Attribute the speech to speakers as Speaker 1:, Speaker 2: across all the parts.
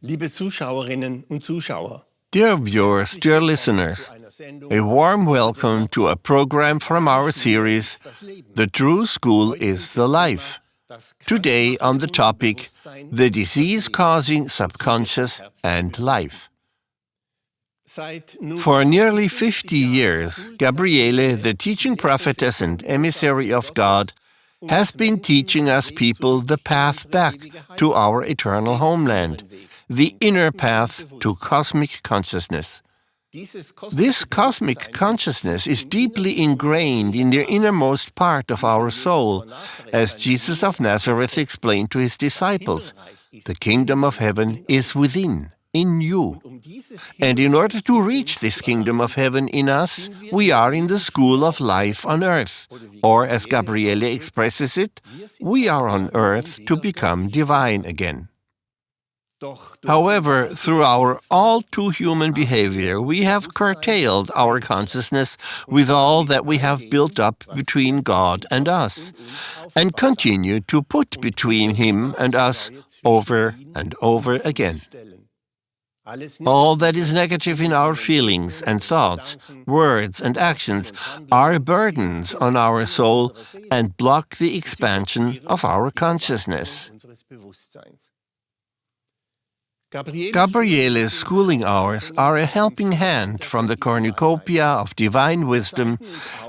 Speaker 1: Liebe Zuschauerinnen und Zuschauer,
Speaker 2: Dear viewers, dear listeners, a warm welcome to a program from our series, The True School is the Life. Today on the topic, the disease-causing subconscious and life. For nearly 50 years, Gabriele, the teaching prophetess and emissary of God, has been teaching us people the path back to our eternal homeland, the inner path to cosmic consciousness. This cosmic consciousness is deeply ingrained in the innermost part of our soul, as Jesus of Nazareth explained to his disciples. The kingdom of heaven is within, in you. And in order to reach this kingdom of heaven in us, we are in the school of life on earth. Or, as Gabriele expresses it, we are on earth to become divine again. However, through our all-too-human behavior, we have curtailed our consciousness with all that we have built up between God and us, and continue to put between Him and us over and over again. All that is negative in our feelings and thoughts, words and actions are burdens on our soul and block the expansion of our consciousness. Gabriele's schooling hours are a helping hand from the cornucopia of divine wisdom.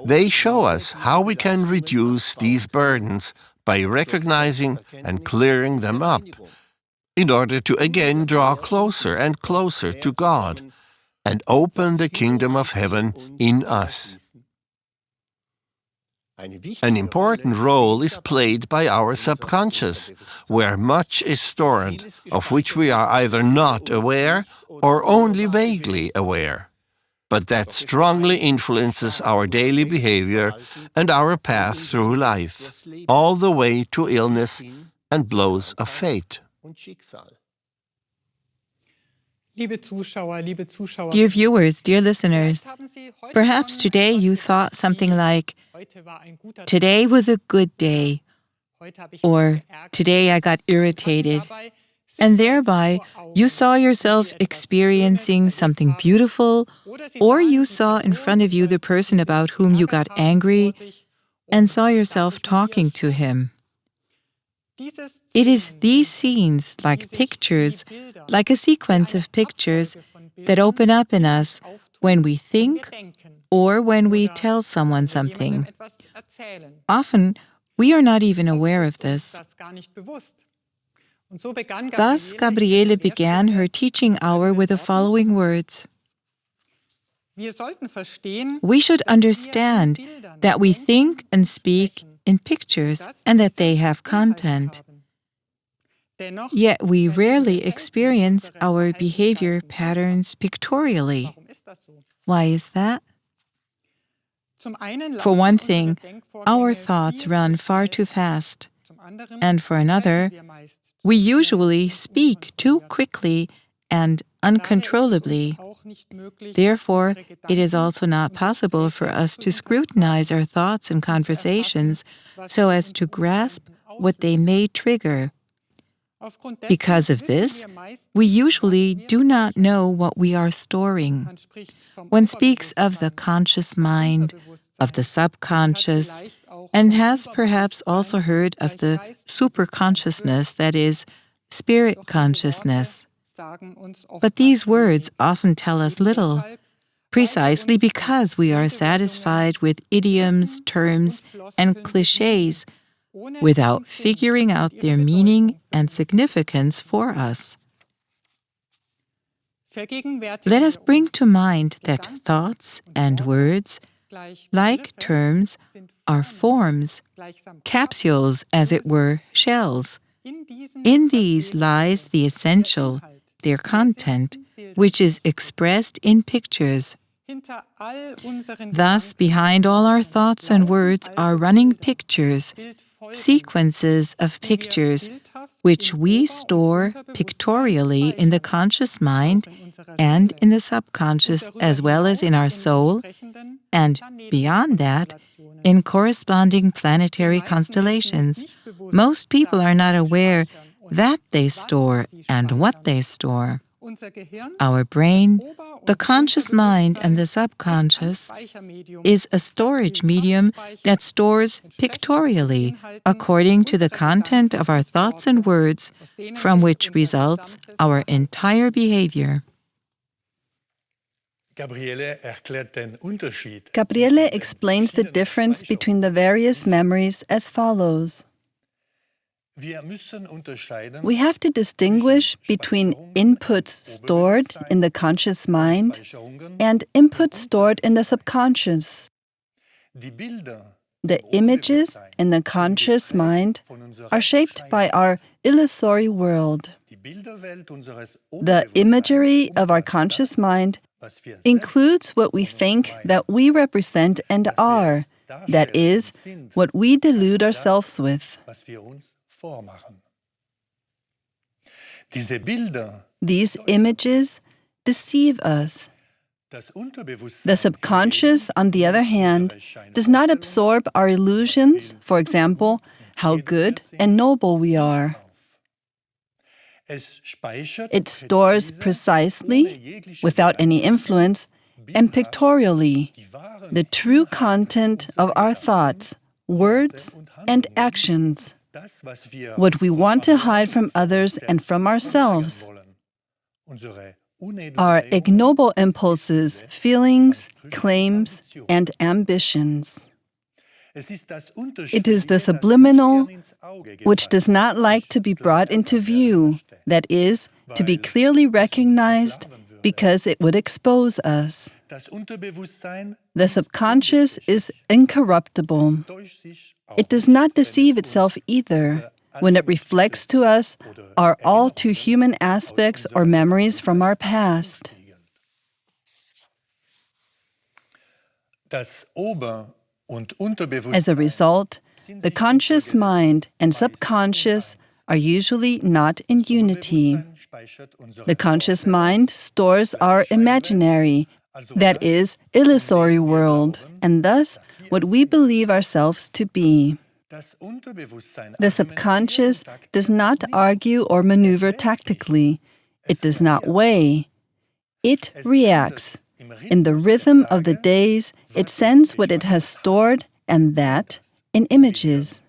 Speaker 2: They show us how we can reduce these burdens by recognizing and clearing them up, in order to again draw closer and closer to God and open the kingdom of heaven in us. An important role is played by our subconscious, where much is stored, of which we are either not aware or only vaguely aware, but that strongly influences our daily behavior and our path through life, all the way to illness and blows of fate.
Speaker 3: Dear viewers, dear listeners, perhaps today you thought something like, "Today was a good day," or "Today I got irritated," and thereby you saw yourself experiencing something beautiful, or you saw in front of you the person about whom you got angry and saw yourself talking to him. It is these scenes, like pictures, like a sequence of pictures, that open up in us when we think or when we tell someone something. Often, we are not even aware of this. Thus, Gabriele began her teaching hour with the following words. We should understand that we think and speak in pictures and that they have content. Yet we rarely experience our behavior patterns pictorially. Why is that? For one thing, our thoughts run far too fast. And for another, we usually speak too quickly and uncontrollably. Therefore, it is also not possible for us to scrutinize our thoughts and conversations so as to grasp what they may trigger. Because of this, we usually do not know what we are storing. One speaks of the conscious mind, of the subconscious, and has perhaps also heard of the superconsciousness, that is, spirit consciousness. But these words often tell us little, precisely because we are satisfied with idioms, terms, and clichés without figuring out their meaning and significance for us. Let us bring to mind that thoughts and words, like terms, are forms, capsules, as it were, shells. In these lies the essential, their content, which is expressed in pictures. Thus, behind all our thoughts and words are running pictures, sequences of pictures, which we store pictorially in the conscious mind and in the subconscious, as well as in our soul, and beyond that, in corresponding planetary constellations. Most people are not aware that they store and what they store. Our brain, the conscious mind and the subconscious, is a storage medium that stores pictorially according to the content of our thoughts and words, from which results our entire behavior.
Speaker 4: Gabriele
Speaker 5: explains the difference between the various memories as follows. We have to distinguish between inputs stored in the conscious mind and inputs stored in the subconscious. The images in the conscious mind are shaped by our illusory world. The imagery of our conscious mind includes what we think that we represent and are, that is, what we delude ourselves with. These images deceive us. The subconscious, on the other hand, does not absorb our illusions, for example, how good and noble we are. It stores precisely, without any influence, and pictorially, the true content of our thoughts, words, and actions, what we want to hide from others and from ourselves, our ignoble impulses, feelings, claims, and ambitions. It is the subliminal which does not like to be brought into view, that is, to be clearly recognized, because it would expose us. The subconscious is incorruptible. It does not deceive itself either when it reflects to us our all too human aspects or memories from our past. As a result, the conscious mind and subconscious are usually not in unity. The conscious mind stores our imaginary, that is, illusory world, and thus what we believe ourselves to be. The subconscious does not argue or maneuver tactically. It does not weigh. It reacts. In the rhythm of the days, it sends what it has stored, and that in images.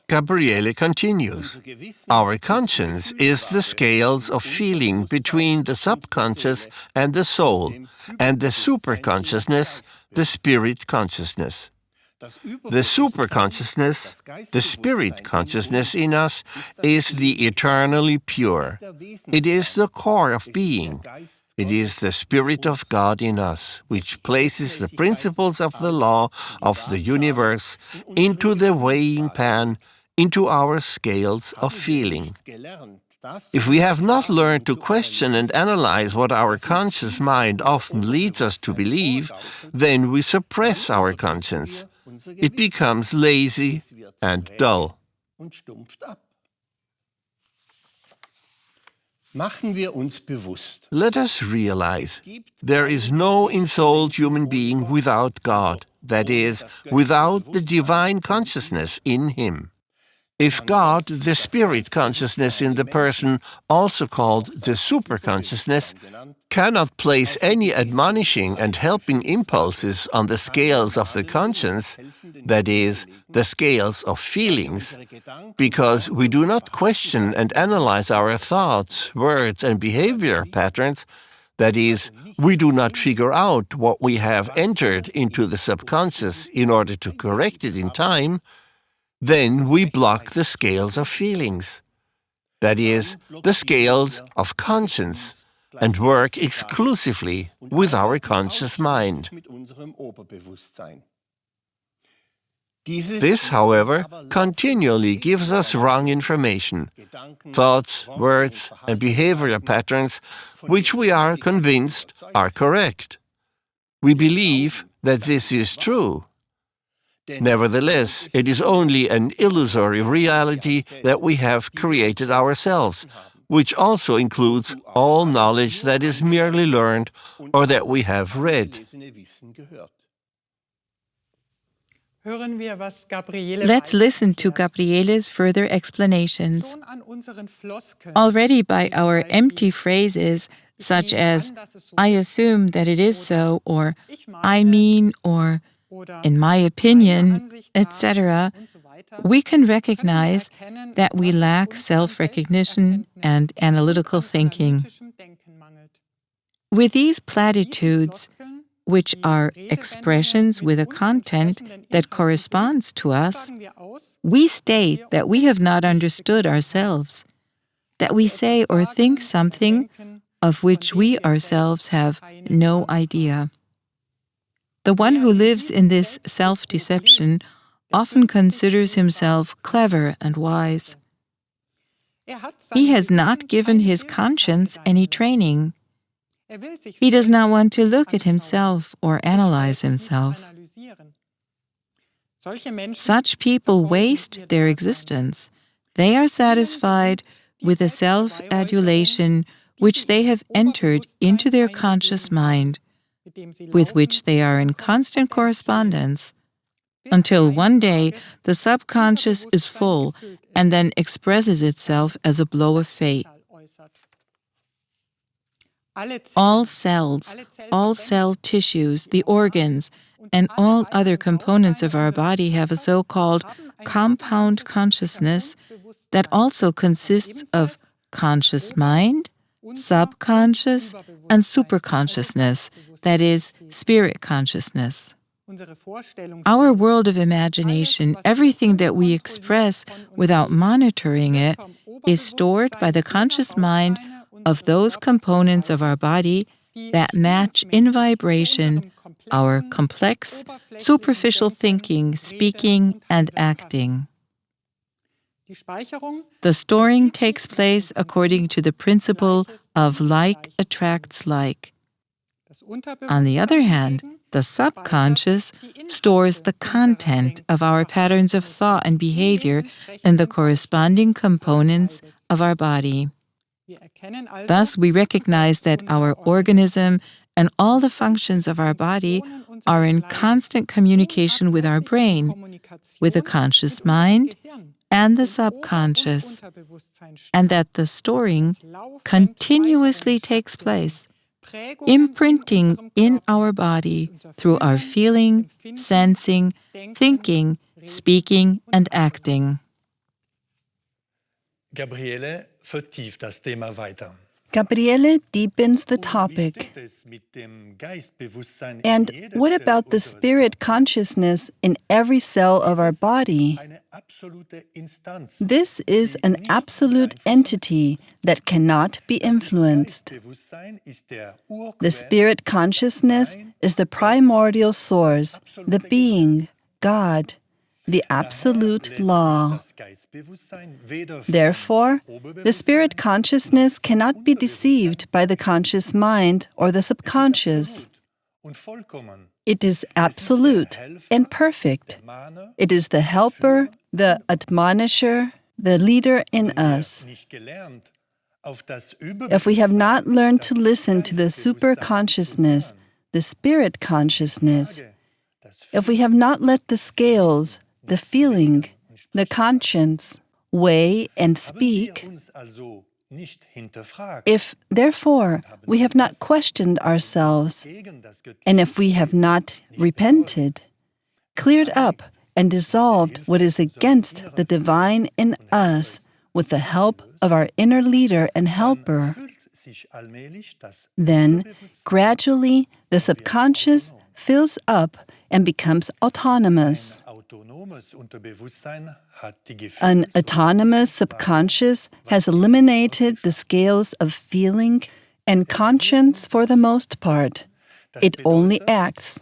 Speaker 2: Gabriele continues. Our conscience is the scales of feeling between the subconscious and the soul, and the superconsciousness, the spirit consciousness. The superconsciousness, the spirit consciousness in us, is the eternally pure. It is the core of being. It is the Spirit of God in us, which places the principles of the law of the universe into the weighing pan, into our scales of feeling. If we have not learned to question and analyze what our conscious mind often leads us to believe, then we suppress our conscience. It becomes lazy and dull. Let us realize there is no ensouled human being without God, that is, without the divine consciousness in him. If God, the spirit consciousness in the person, also called the superconsciousness, cannot place any admonishing and helping impulses on the scales of the conscience, that is, the scales of feelings, because we do not question and analyze our thoughts, words, and behavior patterns, that is, we do not figure out what we have entered into the subconscious in order to correct it in time, then we block the scales of feelings, that is, the scales of conscience, and work exclusively with our conscious mind. This, however, continually gives us wrong information, thoughts, words, and behavioral patterns which we are convinced are correct. We believe that this is true. Nevertheless, it is only an illusory reality that we have created ourselves, which also includes all knowledge that is merely learned or that we have read.
Speaker 3: Let's listen to Gabriele's further explanations. Already by our empty phrases, such as, I assume that it is so, or I mean, or in my opinion, etc., we can recognize that we lack self-recognition and analytical thinking. With these platitudes, which are expressions with a content that corresponds to us, we state that we have not understood ourselves, that we say or think something of which we ourselves have no idea. The one who lives in this self-deception often considers himself clever and wise. He has not given his conscience any training. He does not want to look at himself or analyze himself. Such people waste their existence. They are satisfied with a self-adulation which they have entered into their conscious mind, with which they are in constant correspondence, until one day the subconscious is full and then expresses itself as a blow of fate. All cells, all cell tissues, the organs, and all other components of our body have a so-called compound consciousness that also consists of conscious mind, subconscious, and superconsciousness, that is, spirit consciousness. Our world of imagination, everything that we express without monitoring it, is stored by the conscious mind of those components of our body that match in vibration our complex, superficial thinking, speaking, and acting. The storing takes place according to the principle of like attracts like. On the other hand, the subconscious stores the content of our patterns of thought and behavior in the corresponding components of our body. Thus, we recognize that our organism and all the functions of our body are in constant communication with our brain, with the conscious mind and the subconscious, and that the storing continuously takes place, imprinting in our body through our feeling, sensing, thinking, speaking, and acting.
Speaker 1: Gabriele vertieft das Thema weiter.
Speaker 5: Gabriele deepens the topic. And what about the spirit consciousness in every cell of our body? This is an absolute entity that cannot be influenced. The spirit consciousness is the primordial source, the being, God, the absolute law. Therefore, the spirit consciousness cannot be deceived by the conscious mind or the subconscious. It is absolute and perfect. It is the helper, the admonisher, the leader in us. If we have not learned to listen to the superconsciousness, the spirit consciousness, if we have not let the scales, the feeling, the conscience, weigh and speak, if, therefore, we have not questioned ourselves, and if we have not repented, cleared up and dissolved what is against the divine in us with the help of our inner leader and helper, then, gradually, the subconscious fills up and becomes autonomous. An autonomous subconscious has eliminated the scales of feeling and conscience for the most part. It only acts.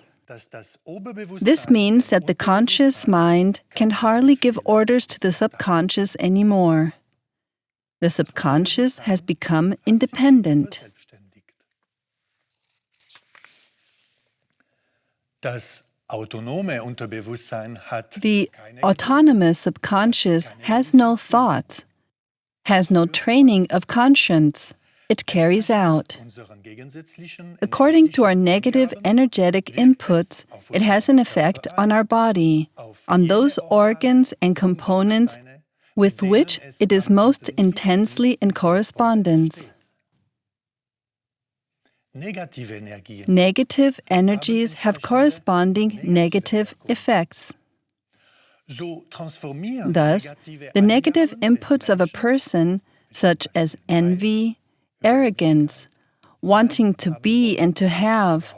Speaker 5: This means that the conscious mind can hardly give orders to the subconscious anymore. The subconscious has become independent. The autonomous subconscious has no thoughts, has no training of conscience, it carries out. According to our negative energetic inputs, it has an effect on our body, on those organs and components with which it is most intensely in correspondence. Negative energies have corresponding negative effects. Thus, the negative inputs of a person, such as envy, arrogance, wanting to be and to have,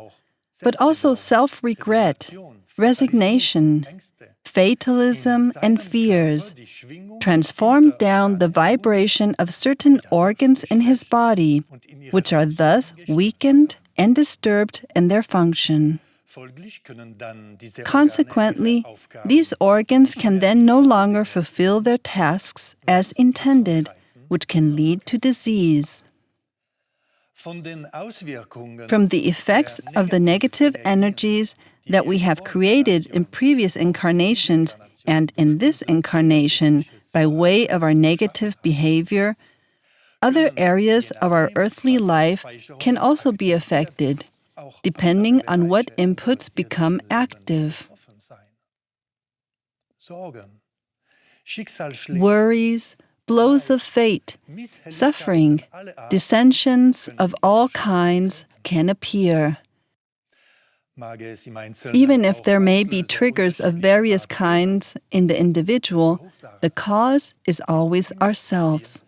Speaker 5: but also self-regret, resignation, fatalism, and fears, transform down the vibration of certain organs in his body, which are thus weakened and disturbed in their function. Consequently, these organs can then no longer fulfill their tasks as intended, which can lead to disease. From the effects of the negative energies that we have created in previous incarnations and in this incarnation by way of our negative behavior, other areas of our earthly life can also be affected, depending on what inputs become active. Worries, blows of fate, suffering, dissensions of all kinds can appear. Even if there may be triggers of various kinds in the individual, the cause is always ourselves.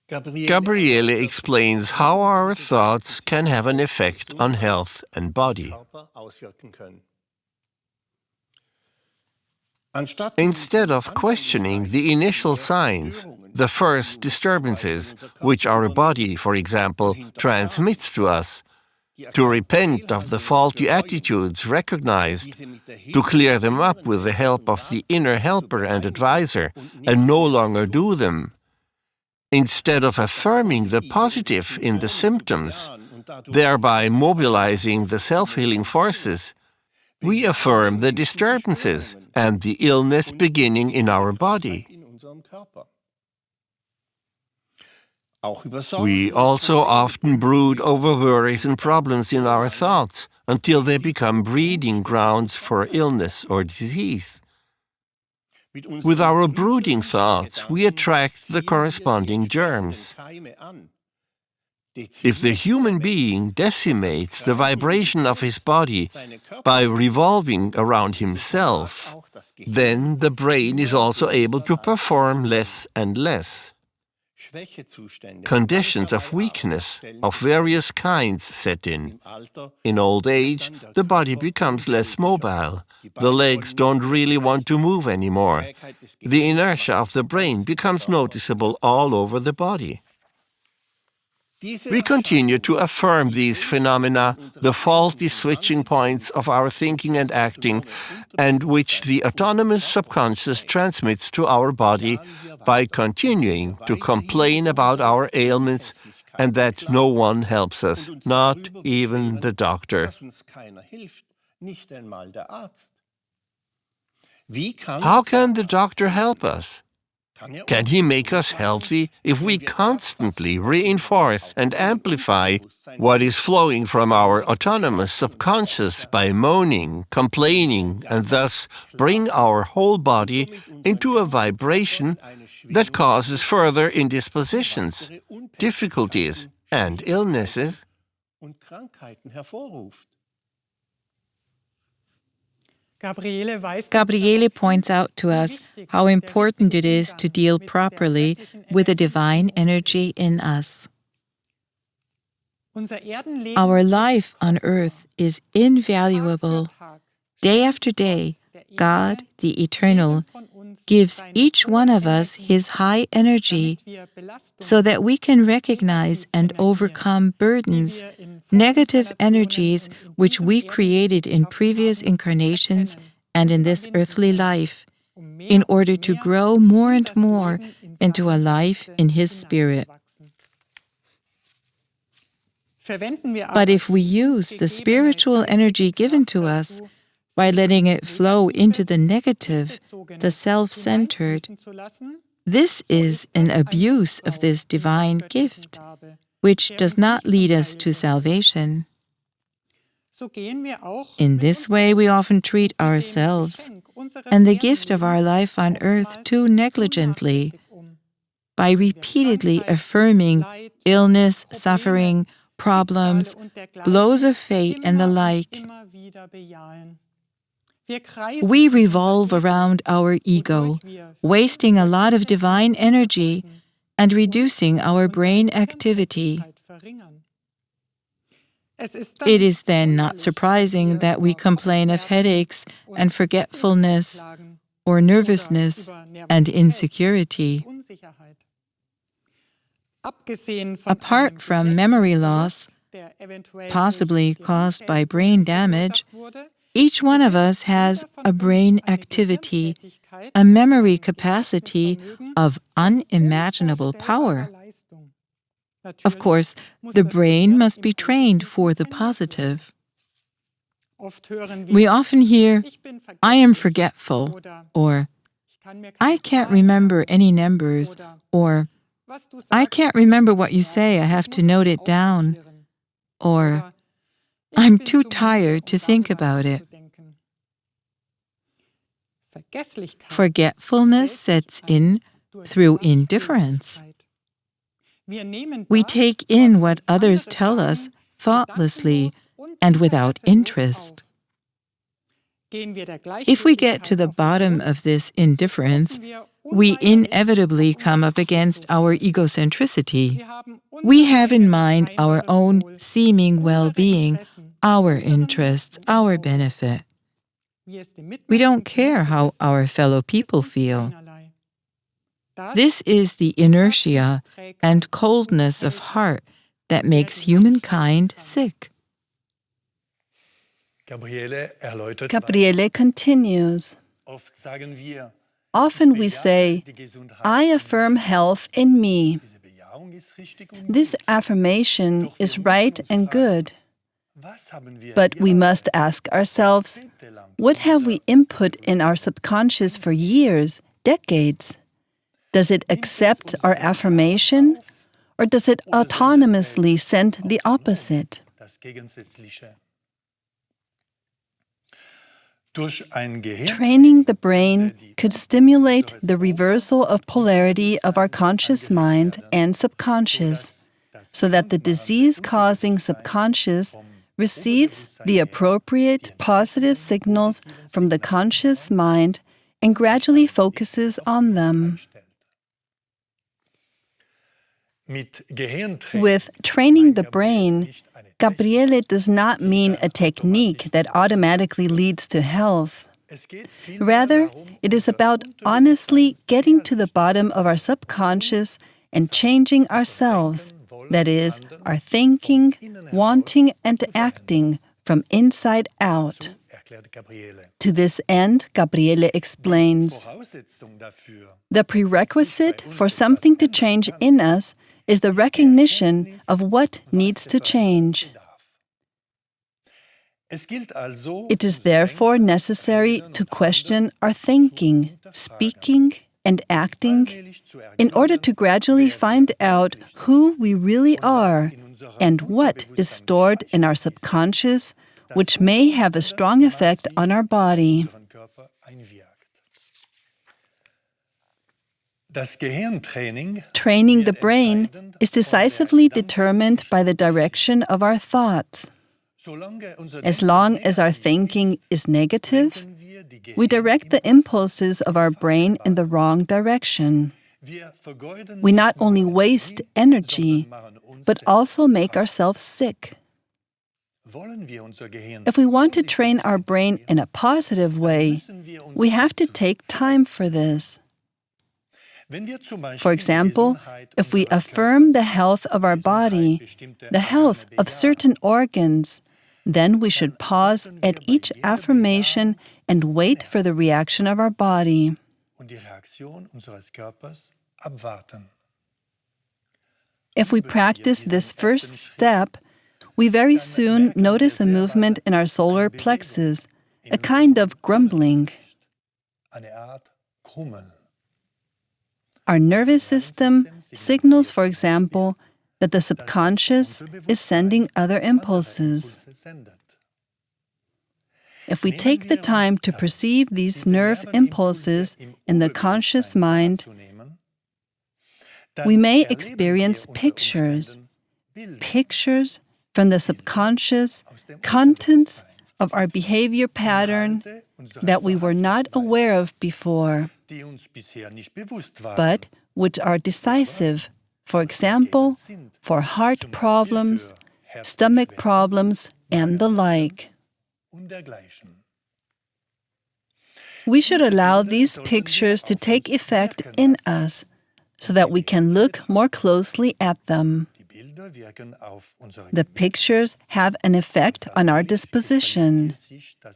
Speaker 2: Gabriele explains how our thoughts can have an effect on health and body. Instead of questioning the initial signs, the first disturbances, which our body, for example, transmits to us, to repent of the faulty attitudes recognized, to clear them up with the help of the inner helper and advisor, and no longer do them, instead of affirming the positive in the symptoms, thereby mobilizing the self-healing forces, we affirm the disturbances and the illness beginning in our body. We also often brood over worries and problems in our thoughts until they become breeding grounds for illness or disease. With our brooding thoughts, we attract the corresponding germs. If the human being decimates the vibration of his body by revolving around himself, then the brain is also able to perform less and less. Conditions of weakness of various kinds set in. In old age, the body becomes less mobile. The legs don't really want to move anymore. The inertia of the brain becomes noticeable all over the body. We continue to affirm these phenomena, the faulty switching points of our thinking and acting, and which the autonomous subconscious transmits to our body by continuing to complain about our ailments and that no one helps us, not even the doctor. How can the doctor help us? Can he make us healthy if we constantly reinforce and amplify what is flowing from our autonomous subconscious by moaning, complaining, and thus bring our whole body into a vibration that causes further indispositions, difficulties, and illnesses?
Speaker 3: Gabriele points out to us how important it is to deal properly with the divine energy in us. Our life on earth is invaluable. Day after day, God, the Eternal, gives each one of us His high energy so that we can recognize and overcome burdens, negative energies which we created in previous incarnations and in this earthly life, in order to grow more and more into a life in His Spirit. But if we use the spiritual energy given to us by letting it flow into the negative, the self-centered, This is an abuse of this divine gift, which does not lead us to salvation. In this way, we often treat ourselves and the gift of our life on earth too negligently by repeatedly affirming illness, suffering, problems, blows of fate, and the like. We revolve around our ego, wasting a lot of divine energy and reducing our brain activity. It is then not surprising that we complain of headaches and forgetfulness or nervousness and insecurity. Apart from memory loss, possibly caused by brain damage, each one of us has a brain activity, a memory capacity of unimaginable power. Of course, the brain must be trained for the positive. We often hear, "I am forgetful," or "I can't remember any numbers," or "I can't remember what you say, I have to note it down," or "I'm too tired to think about it." Forgetfulness sets in through indifference. We take in what others tell us thoughtlessly and without interest. If we get to the bottom of this indifference, we inevitably come up against our egocentricity. We have in mind our own seeming well-being, our interests, our benefit. We don't care how our fellow people feel. This is the inertia and coldness of heart that makes humankind sick.
Speaker 5: Gabriele continues. Often we say, "I affirm health in me." This affirmation is right and good. But we must ask ourselves, what have we input in our subconscious for years, decades? Does it accept our affirmation, or does it autonomously send the opposite? Training the brain could stimulate the reversal of polarity of our conscious mind and subconscious, so that the disease-causing subconscious receives the appropriate positive signals from the conscious mind and gradually focuses on them. With training the brain, Gabriele does not mean a technique that automatically leads to health. Rather, it is about honestly getting to the bottom of our subconscious and changing ourselves, that is, our thinking, wanting, and acting from inside out. To this end, Gabriele explains, the prerequisite for something to change in us is the recognition of what needs to change. It is therefore necessary to question our thinking, speaking, and acting in order to gradually find out who we really are and what is stored in our subconscious, which may have a strong effect on our body. Training the brain is decisively determined by the direction of our thoughts. As long as our thinking is negative, we direct the impulses of our brain in the wrong direction. We not only waste energy, but also make ourselves sick. If we want to train our brain in a positive way, we have to take time for this. For example, if we affirm the health of our body, the health of certain organs, then we should pause at each affirmation and wait for the reaction of our body. If we practice this first step, we very soon notice a movement in our solar plexus, a kind of grumbling. Our nervous system signals, for example, that the subconscious is sending other impulses. If we take the time to perceive these nerve impulses in the conscious mind, we may experience pictures from the subconscious, contents of our behavior pattern that we were not aware of before, but which are decisive, for example, for heart problems, stomach problems, and the like. We should allow these pictures to take effect in us so that we can look more closely at them. The pictures have an effect on our disposition.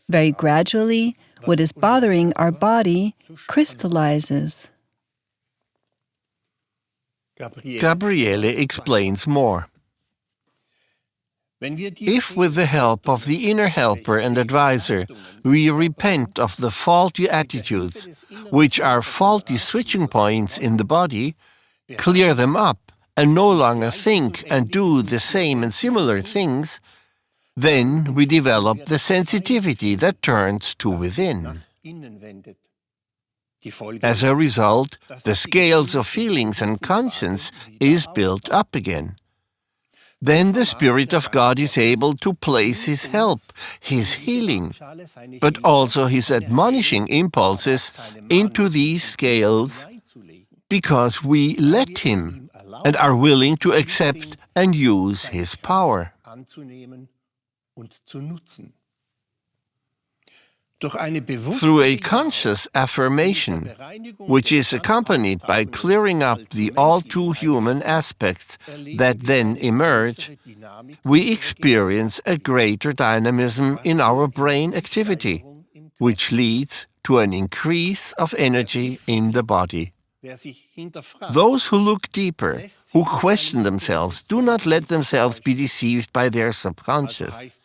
Speaker 5: Very gradually, what is bothering our body crystallizes.
Speaker 2: Gabriele explains more. If with the help of the inner helper and advisor we repent of the faulty attitudes, which are faulty switching points in the body, clear them up, and no longer think and do the same and similar things, then we develop the sensitivity that turns to within. As a result, the scales of feelings and conscience is built up again. Then the Spirit of God is able to place His help, His healing, but also His admonishing impulses into these scales because we let Him and are willing to accept and use His power. Through a conscious affirmation, which is accompanied by clearing up the all-too-human aspects that then emerge, we experience a greater dynamism in our brain activity, which leads to an increase of energy in the body. Those who look deeper, who question themselves, do not let themselves be deceived by their subconscious.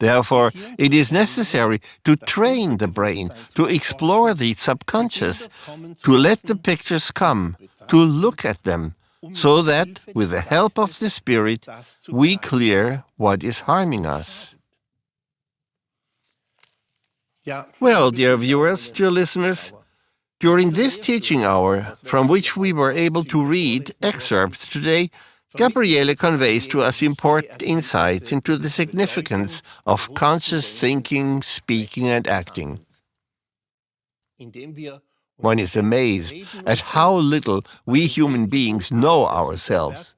Speaker 2: Therefore, it is necessary to train the brain, to explore the subconscious, to let the pictures come, to look at them, so that, with the help of the Spirit, we clear what is harming us. Well, dear viewers, dear listeners, during this teaching hour, from which we were able to read excerpts today, Gabriele conveys to us important insights into the significance of conscious thinking, speaking, and acting. One is amazed at how little we human beings know ourselves.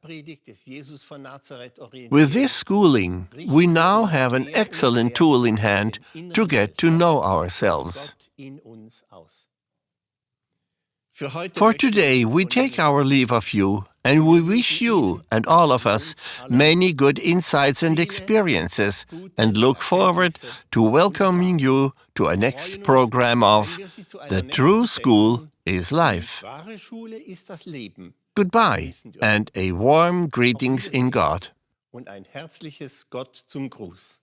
Speaker 2: With this schooling, we now have an excellent tool in hand to get to know ourselves. For today, we take our leave of you, and we wish you and all of us many good insights and experiences, and look forward to welcoming you to a next program of The True School is Life. Goodbye, and a warm greetings in God.
Speaker 4: Und ein herzliches Gott zum Gruß.